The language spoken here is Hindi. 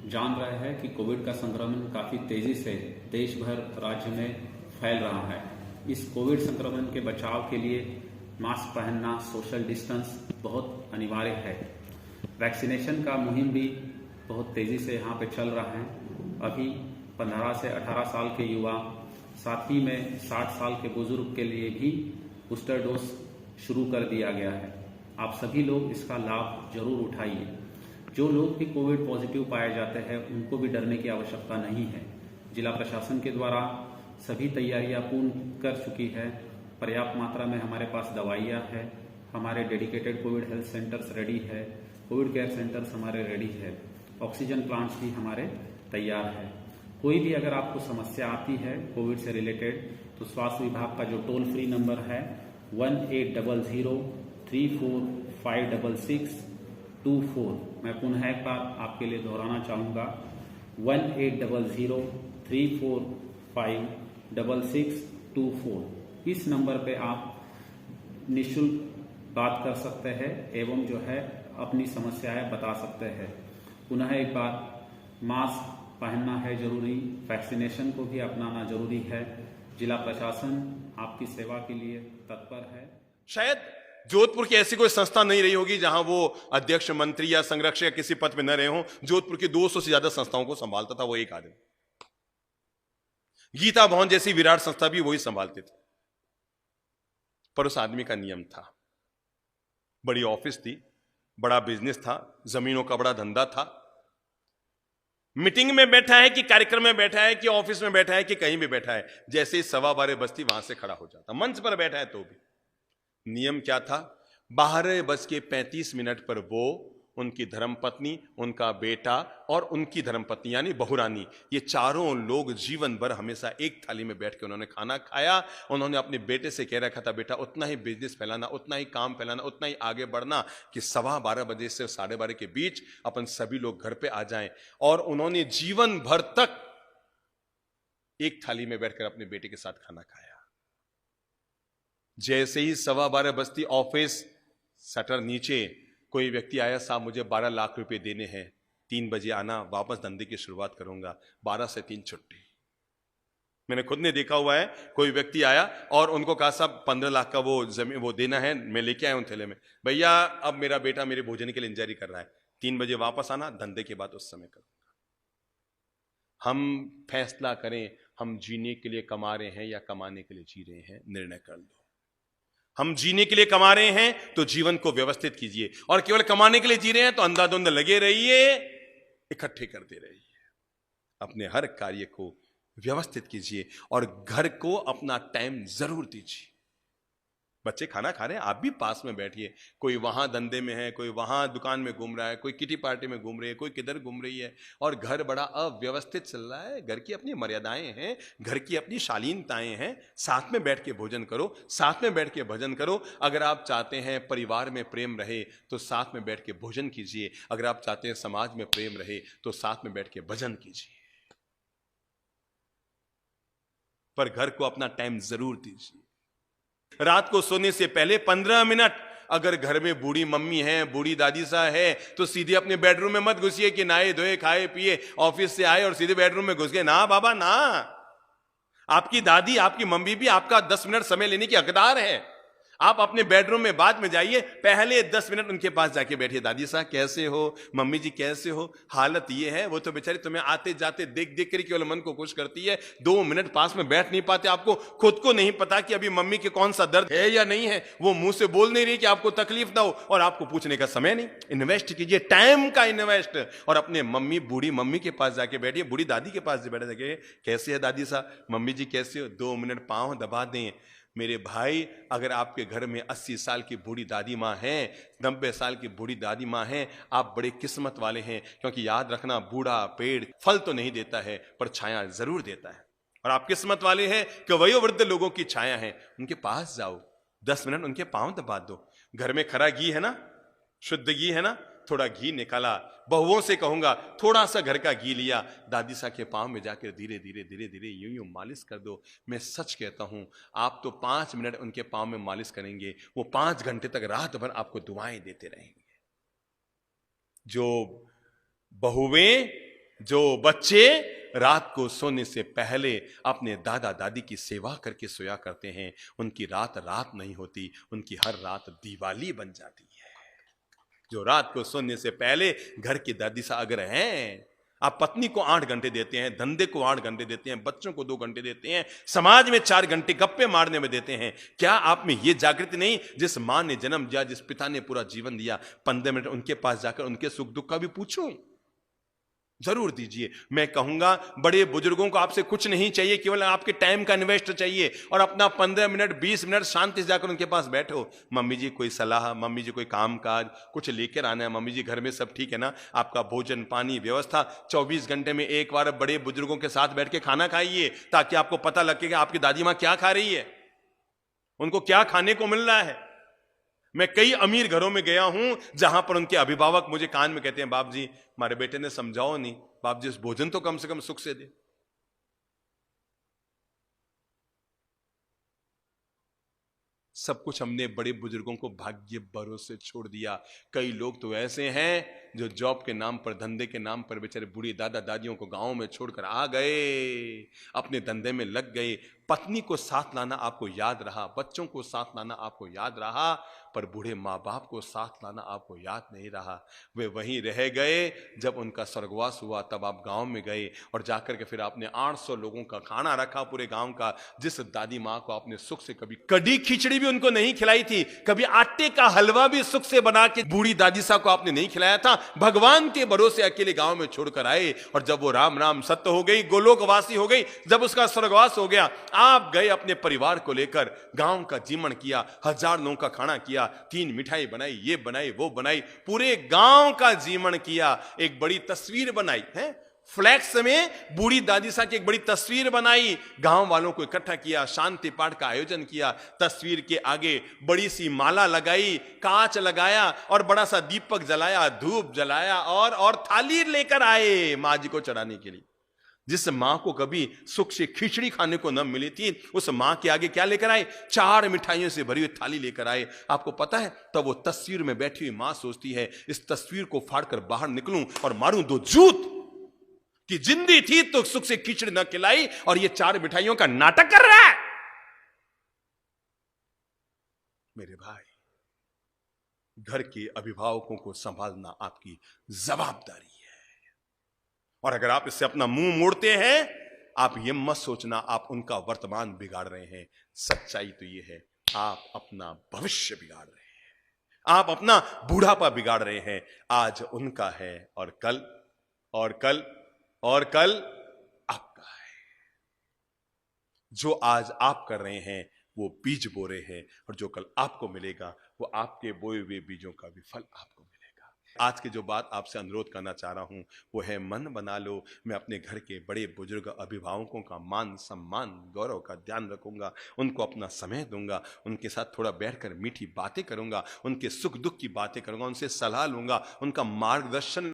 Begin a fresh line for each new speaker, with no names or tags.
जान रहे हैं कि कोविड का संक्रमण काफ़ी तेज़ी से देश भर राज्य में फैल रहा है। इस कोविड संक्रमण के बचाव के लिए मास्क पहनना, सोशल डिस्टेंस बहुत अनिवार्य है। वैक्सीनेशन का मुहिम भी बहुत तेज़ी से यहाँ पे चल रहा है। अभी 15 से 18 साल के युवा, साथ ही में 60 साल के बुजुर्ग के लिए भी बूस्टर डोज शुरू कर दिया गया है। आप सभी लोग इसका लाभ जरूर उठाइए। जो लोग भी कोविड पॉजिटिव पाए जाते हैं उनको भी डरने की आवश्यकता नहीं है। जिला प्रशासन के द्वारा सभी तैयारियां पूर्ण कर चुकी है। पर्याप्त मात्रा में हमारे पास दवाइयां हैं। हमारे dedicated Covid health centres ready है। कोविड केयर सेंटर्स हमारे रेडी है। ऑक्सीजन प्लांट्स भी हमारे तैयार है। कोई भी अगर आपको समस्या आती है कोविड से रिलेटेड तो स्वास्थ्य विभाग का जो टोल फ्री नंबर है 1800-3456-24, मैं पुनः एक बार आपके लिए दोहराना चाहूँगा 1800-3456-24। इस नंबर पे आप निःशुल्क बात कर सकते हैं एवं जो है अपनी समस्याएं बता सकते हैं। पुनः एक बार मास्क पहनना है जरूरी, वैक्सीनेशन को भी अपनाना जरूरी है। जिला प्रशासन आपकी सेवा के लिए तत्पर है।
शायद जोधपुर की ऐसी कोई संस्था नहीं रही होगी जहां वो अध्यक्ष, मंत्री या संरक्षक या किसी पद पे न रहे हों। जोधपुर की 200 से ज्यादा संस्थाओं को संभालता था वो एक आदमी। गीता भवन जैसी विराट संस्था भी वही संभालते थे। पर उस आदमी का नियम था, बड़ी ऑफिस थी, बड़ा बिजनेस था, जमीनों का बड़ा धंधा था। मीटिंग में बैठा है कि कार्यक्रम में बैठा है कि ऑफिस में बैठा है कि कहीं भी बैठा है, जैसे ही 12:15 बजती वहां से खड़ा हो जाता। मंच पर बैठा है तो भी नियम क्या था, 12:35 पर वो, उनकी धर्मपत्नी, उनका बेटा और उनकी धर्मपत्नी यानी बहुरानी, ये चारों लोग जीवन भर हमेशा एक थाली में बैठ के उन्होंने खाना खाया। उन्होंने अपने बेटे से कह रखा था, बेटा उतना ही बिजनेस फैलाना, उतना ही काम फैलाना, उतना ही आगे बढ़ना कि 12:15 बजे से 12:30 के बीच अपन सभी लोग घर पे आ जाएं। और उन्होंने जीवन भर तक एक थाली में बैठकर अपने बेटे के साथ खाना खाया। जैसे ही 12:15 बजती, ऑफिस शटर नीचे, कोई व्यक्ति आया, साहब मुझे 12 लाख रुपए देने हैं, 3 बजे आना, वापस धंधे की शुरुआत करूंगा। 12 से 3 छुट्टी। मैंने खुद ने देखा हुआ है, कोई व्यक्ति आया और उनको कहा साहब 15 लाख का वो जमीन वो देना है, मैं लेके आया हूं थैले में। भैया अब मेरा बेटा मेरे भोजन के लिए इंतजारी कर रहा है, 3 बजे वापस आना, धंधे के बाद उस समय करूंगा। हम फैसला करें, हम जीने के लिए कमा रहे हैं या कमाने के लिए जी रहे हैं, निर्णय कर लो। हम जीने के लिए कमा रहे हैं तो जीवन को व्यवस्थित कीजिए, और केवल कमाने के लिए जी रहे हैं तो अंधाधुंध लगे रहिए, इकट्ठे करते रहिए। अपने हर कार्य को व्यवस्थित कीजिए और घर को अपना टाइम जरूर दीजिए। बच्चे खाना खा रहे हैं, आप भी पास में बैठिए। कोई वहां धंधे में है, कोई वहां दुकान में घूम रहा है, कोई किटी पार्टी में घूम रही है, कोई किधर घूम रही है, और घर बड़ा अव्यवस्थित चल रहा है। घर की अपनी मर्यादाएं हैं, घर की अपनी शालीनताएं हैं। साथ में बैठ के भोजन करो, साथ में बैठ के भजन करो। अगर आप चाहते हैं परिवार में प्रेम रहे तो साथ में बैठ के भोजन कीजिए। अगर आप चाहते हैं समाज में प्रेम रहे तो साथ में बैठ के भजन कीजिए। पर घर को अपना टाइम जरूर दीजिए। रात को सोने से पहले 15 मिनट, अगर घर में बूढ़ी मम्मी है, बूढ़ी दादी सा है, तो सीधे अपने बेडरूम में मत घुसिए कि नहाए धोए खाए पिए ऑफिस से आए और सीधे बेडरूम में घुस गए। ना बाबा ना, आपकी दादी, आपकी मम्मी भी आपका 10 मिनट समय लेने की हकदार है। आप अपने बेडरूम में बाद में जाइए, पहले 10 मिनट उनके पास जाके बैठिए। दादी साहब कैसे हो, मम्मी जी कैसे हो, हालत ये है। वो तो बेचारी तुम्हें आते जाते देख देख कर केवल मन को खुश करती है। 2 मिनट पास में बैठ नहीं पाते। आपको खुद को नहीं पता कि अभी मम्मी के कौन सा दर्द है या नहीं है। वो मुंह से बोल नहीं रही कि आपको तकलीफ ना हो, और आपको पूछने का समय नहीं। इन्वेस्ट कीजिए, टाइम का इन्वेस्ट, और अपने मम्मी, बूढ़ी मम्मी के पास जाके बैठिए, बूढ़ी दादी के पास बैठे जाके, कैसे है दादी साहब, मम्मी जी कैसे हो, 2 मिनट पांव दबा दें। मेरे भाई, अगर आपके घर में 80 साल की बूढ़ी दादी माँ है, 90 साल की बूढ़ी दादी माँ है, आप बड़े किस्मत वाले हैं। क्योंकि याद रखना, बूढ़ा पेड़ फल तो नहीं देता है पर छाया जरूर देता है। और आप किस्मत वाले हैं कि वयोवृद्ध लोगों की छाया है। उनके पास जाओ, 10 मिनट उनके पांव दबा दो। घर में खरा घी है ना, शुद्ध घी है ना, थोड़ा घी निकाला, बहुओं से कहूंगा थोड़ा सा घर का घी लिया, दादी सा के पांव में जाकर धीरे धीरे धीरे धीरे यूं यूं मालिश कर दो। मैं सच कहता हूं, आप तो 5 मिनट उनके पांव में मालिश करेंगे, वो 5 घंटे तक रात भर आपको दुआएं देते रहेंगे। जो बहुएं जो बच्चे रात को सोने से पहले अपने दादा दादी की सेवा करके सोया करते हैं, उनकी रात रात नहीं होती, उनकी हर रात दिवाली बन जाती है। जो रात को सोने से पहले घर की दादी सा अगर हैं, आप पत्नी को 8 घंटे देते हैं, धंधे को 8 घंटे देते हैं, बच्चों को 2 घंटे देते हैं, समाज में 4 घंटे गप्पे मारने में देते हैं, क्या आप में यह जागृति नहीं? जिस मां ने जन्म दिया, जिस पिता ने पूरा जीवन दिया, 15 मिनट उनके पास जाकर उनके सुख दुख का भी पूछूं, जरूर दीजिए। मैं कहूंगा बड़े बुजुर्गों को आपसे कुछ नहीं चाहिए, केवल आपके टाइम का इन्वेस्ट चाहिए, और अपना 15 मिनट 20 मिनट शांति से जाकर उनके पास बैठो। मम्मी जी कोई सलाह, मम्मी जी कोई काम काज, कुछ लेकर आना है, मम्मी जी घर में सब ठीक है ना, आपका भोजन पानी व्यवस्था। 24 घंटे में एक बार बड़े बुजुर्गों के साथ बैठ के खाना खाइए, ताकि आपको पता लगे कि आपकी दादी मां क्या खा रही है, उनको क्या खाने को मिल रहा है। मैं कई अमीर घरों में गया हूं जहां पर उनके अभिभावक मुझे कान में कहते हैं, बाप जी हमारे बेटे ने समझाओ नहीं, बाप जी उस भोजन तो कम से कम सुख से दे। सब कुछ हमने बड़े बुजुर्गों को भाग्य भरोसे छोड़ दिया। कई लोग तो ऐसे हैं जो जॉब के नाम पर, धंधे के नाम पर बेचारे बूढ़ी दादा दादियों को गांव में छोड़कर आ गए, अपने धंधे में लग गए। पत्नी को साथ लाना आपको याद रहा, बच्चों को साथ लाना आपको याद रहा, पर बूढ़े माँ बाप को साथ लाना आपको याद नहीं रहा। वे वहीं रह गए, जब उनका स्वर्गवास हुआ तब आप गांव में गए और जाकर के फिर आपने 800 लोगों का खाना रखा पूरे गांव का। जिस दादी माँ को आपने सुख से कभी कड़ी खिचड़ी भी उनको नहीं खिलाई थी, कभी आटे का हलवा भी सुख से बना के बूढ़ी दादी सा को आपने नहीं खिलाया था, भगवान के भरोसे अकेले गांव में छोड़कर आए। और जब वो राम राम सत्य हो गई, गोलोकवासी हो गई, जब उसका स्वर्गवास हो गया, आप गए अपने परिवार को लेकर, गांव का जीवन किया, 1000 लोगों का खाना किया, 3 मिठाई बनाई, ये बनाई वो बनाई, पूरे गांव का जीवन किया। एक बड़ी तस्वीर बनाई है, फ्लैक्स में बूढ़ी दादी सा की एक बड़ी तस्वीर बनाई, गांव वालों को इकट्ठा किया, शांति पाठ का आयोजन किया, तस्वीर के आगे बड़ी सी माला लगाई, कांच लगाया और बड़ा सा दीपक जलाया, धूप जलाया और थाली लेकर आए मां जी को चढ़ाने के लिए। जिस मां को कभी सुख से खिचड़ी खाने को न मिली थी, उस मां के आगे क्या लेकर आए? 4 मिठाइयों से भरी हुई थाली लेकर आए। आपको पता है, तब वो तस्वीर में बैठी हुई मां सोचती है, इस तस्वीर को फाड़कर बाहर निकलूं और मारूं 2 जूत कि जिंदी थी तो सुख से खिचड़ी न खिलाई और ये 4 मिठाइयों का नाटक कर रहा है। मेरे भाई, घर के अभिभावकों को संभालना आपकी जवाबदारी है, और अगर आप इससे अपना मुंह मोड़ते हैं, आप ये मत सोचना आप उनका वर्तमान बिगाड़ रहे हैं। सच्चाई तो ये है, आप अपना भविष्य बिगाड़ रहे हैं, आप अपना बूढ़ापा बिगाड़ रहे हैं। आज उनका है और कल और कल और कल आपका है। जो आज आप कर रहे हैं वो बीज बो रहे हैं, और जो कल आपको मिलेगा वो आपके बोए हुए बीजों का भी फल आपको मिलेगा। आज की जो बात आपसे अनुरोध करना चाह रहा हूं वो है, मन बना लो। मैं अपने घर के बड़े बुजुर्ग अभिभावकों का मान सम्मान गौरव का ध्यान रखूंगा, उनको अपना समय दूंगा, उनके साथ थोड़ा बैठकर मीठी बातें करूंगा, उनके सुख दुख की बातें करूंगा, उनसे सलाह लूंगा, उनका मार्गदर्शन